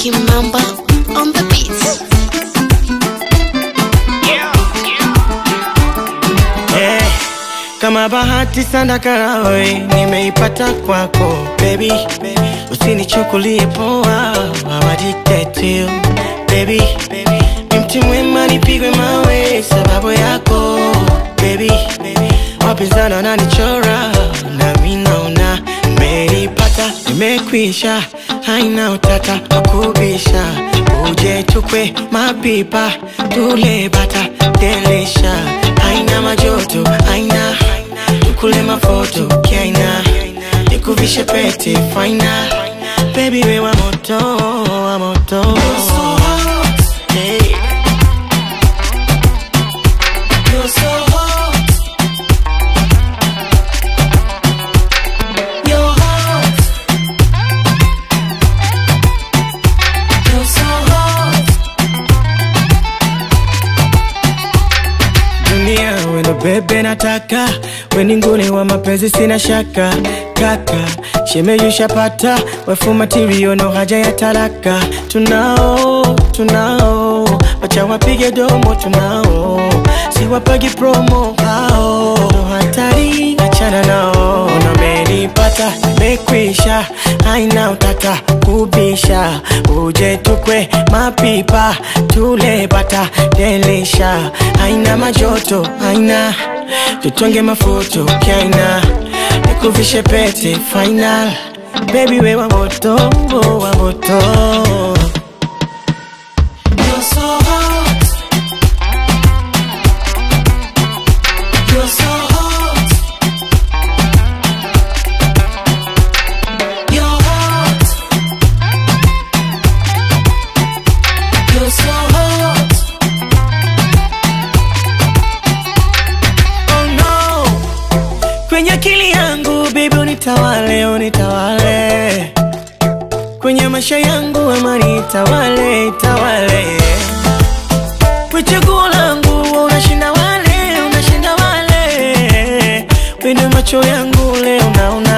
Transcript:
Kimamba on the beats. Kama bahati sana karawe nimeipata kwako baby, usinichukulie poa, I'm addicted to you baby. Mti mwema nipigwe mawe sababu yako baby, wapinzani wananichora na mimi naona nimeipata, nimekwisha, haina utata wakubisha. Uje tukwe mapipa tule bata delisha, haina majoto, haina tukule mafoto kiaina, nikuvishe pete faina baby, we wa moto, wa moto. You're so hot, hey. You're so hot. You're hot. You're so hot. Dunia weno bebe nataka, weni nguni wa mapenzi sina shaka. Kaka, shemeyusha pata, wefu material no haja ya talaka. Tunao, wacha wapige domo tunao, si wapagi promo hao, no hatari, achana nao. Unamenipata, mekwisha, haina utata kubisha. Uje tukwe mapipa, tule bata delisha, haina majoto, haina tutonge mafoto kiaina, nikuvishe pete final baby, we wa moto, wa moto. You're so hot. You're so hot. You're hot. You're so hot. Oh no, kwenye akili yangu baby unitawale, unitawale. Kwenye maisha yangu amani itawale, itawale. Kwa chaguo langu unashinda wale, unashinda wale. Kwenye macho yangu leo naona